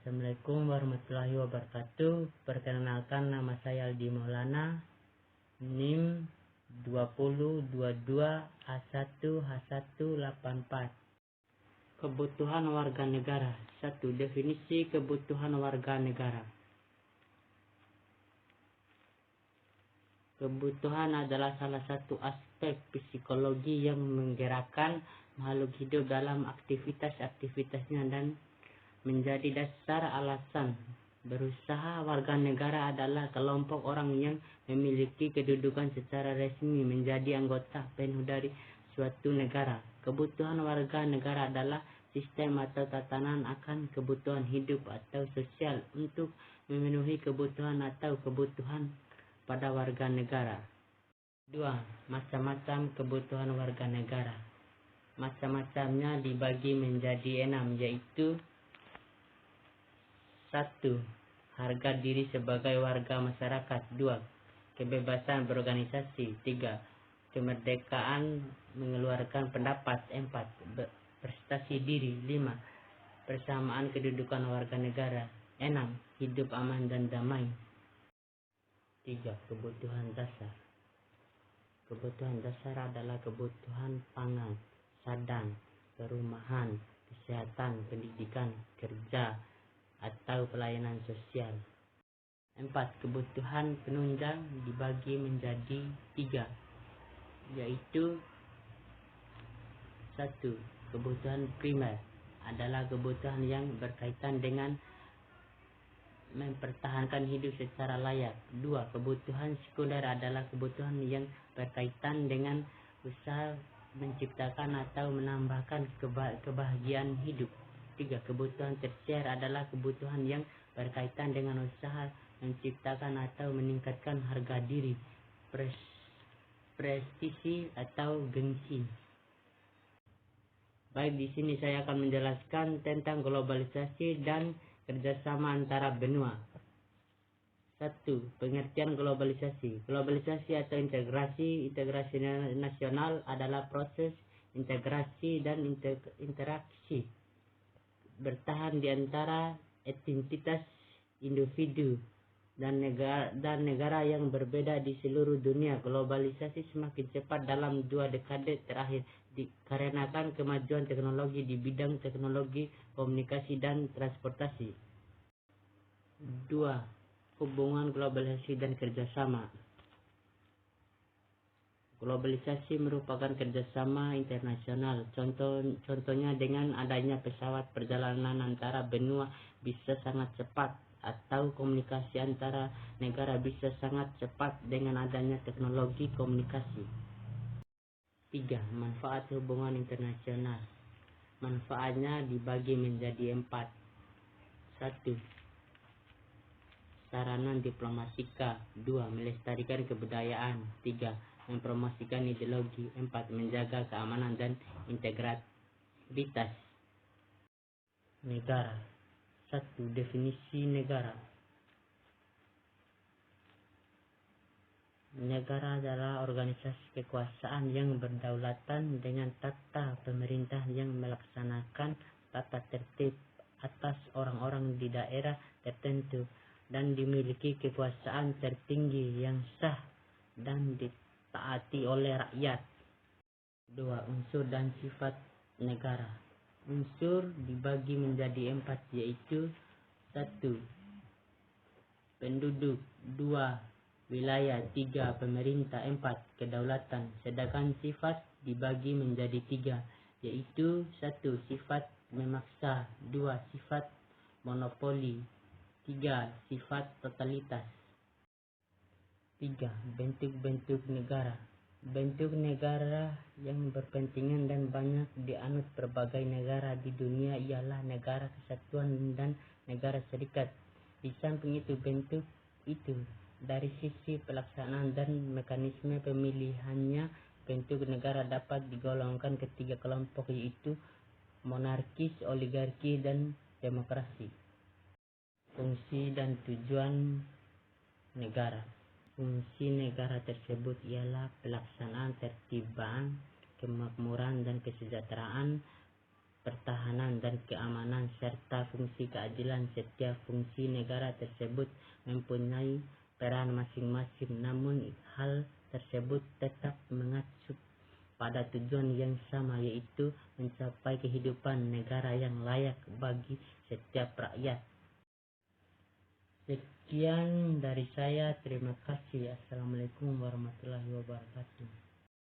Assalamualaikum warahmatullahi wabarakatuh. Perkenalkan, nama saya Aldi Maulana, NIM 2022A1H184. Kebutuhan warga negara. 1. Definisi kebutuhan warga negara. Kebutuhan adalah salah satu aspek psikologi yang menggerakkan makhluk hidup dalam aktivitas-aktivitasnya dan menjadi dasar alasan berusaha. Warga negara adalah kelompok orang yang memiliki kedudukan secara resmi menjadi anggota penuh dari suatu negara. Kebutuhan warga negara adalah sistem atau tatanan akan kebutuhan hidup atau sosial untuk memenuhi kebutuhan atau kebutuhan pada warga negara. 2. Macam-macam kebutuhan warga negara. Macam-macamnya dibagi menjadi 6, yaitu 1. Harga diri sebagai warga masyarakat. 2. Kebebasan berorganisasi. 3. Kemerdekaan mengeluarkan pendapat. 4. Prestasi diri. 5. Persamaan kedudukan warga negara. 6. Hidup aman dan damai. 3. Kebutuhan dasar. Kebutuhan dasar adalah kebutuhan pangan, sadang, perumahan, kesehatan, pendidikan, kerja, atau pelayanan sosial. 4. Kebutuhan penunjang dibagi menjadi 3, yaitu 1. Kebutuhan primer adalah kebutuhan yang berkaitan dengan mempertahankan hidup secara layak. 2. Kebutuhan sekunder adalah kebutuhan yang berkaitan dengan usaha menciptakan atau menambahkan kebahagiaan hidup. 3. Kebutuhan tersier adalah kebutuhan yang berkaitan dengan usaha menciptakan atau meningkatkan harga diri, prestisi atau gengsi. Baik, di sini saya akan menjelaskan tentang globalisasi dan kerjasama antara benua. 1. Pengertian globalisasi. Globalisasi atau integrasi nasional adalah proses integrasi dan interaksi bertahan di antara entitas individu dan negara yang berbeda di seluruh dunia. Globalisasi semakin cepat dalam 2 dekade terakhir dikarenakan kemajuan teknologi di bidang teknologi, komunikasi, dan transportasi. 2. Hubungan globalisasi dan kerjasama. Globalisasi merupakan kerjasama internasional. Contohnya dengan adanya pesawat, perjalanan antara benua bisa sangat cepat, atau komunikasi antara negara bisa sangat cepat dengan adanya teknologi komunikasi. 3. Manfaat hubungan internasional. Manfaatnya dibagi menjadi 4. 1. Sarana diplomatika. 2. Melestarikan kebudayaan. 3. Mempromosikan ideologi. 4. Menjaga keamanan dan integritas negara. 1. Definisi negara. Negara adalah organisasi kekuasaan yang berdaulatan dengan tata pemerintah yang melaksanakan tata tertib atas orang-orang di daerah tertentu dan dimiliki kekuasaan tertinggi yang sah dan ditaati oleh rakyat. 2. Unsur dan sifat negara. Unsur dibagi menjadi 4, yaitu 1. Penduduk. 2. Wilayah. 3. Pemerintah. 4. Kedaulatan. Sedangkan sifat dibagi menjadi 3, yaitu 1. Sifat memaksa. 2. Sifat monopoli. 3. Sifat totalitas. 3. Bentuk-bentuk negara. Bentuk negara yang berpentingan dan banyak dianut berbagai negara di dunia ialah negara kesatuan dan negara serikat. Di samping itu, bentuk itu dari sisi pelaksanaan dan mekanisme pemilihannya, bentuk negara dapat digolongkan ketiga kelompok, yaitu monarkis, oligarki, dan demokrasi. Fungsi dan tujuan negara. Fungsi negara tersebut ialah pelaksanaan tertiban, kemakmuran, dan kesejahteraan pertahanan dan keamanan, serta fungsi keadilan. Setiap fungsi negara tersebut mempunyai peran masing-masing, namun hal tersebut tetap mengacu pada tujuan yang sama, yaitu mencapai kehidupan negara yang layak bagi setiap rakyat. Sekian dari saya, terima kasih. Assalamualaikum warahmatullahi wabarakatuh.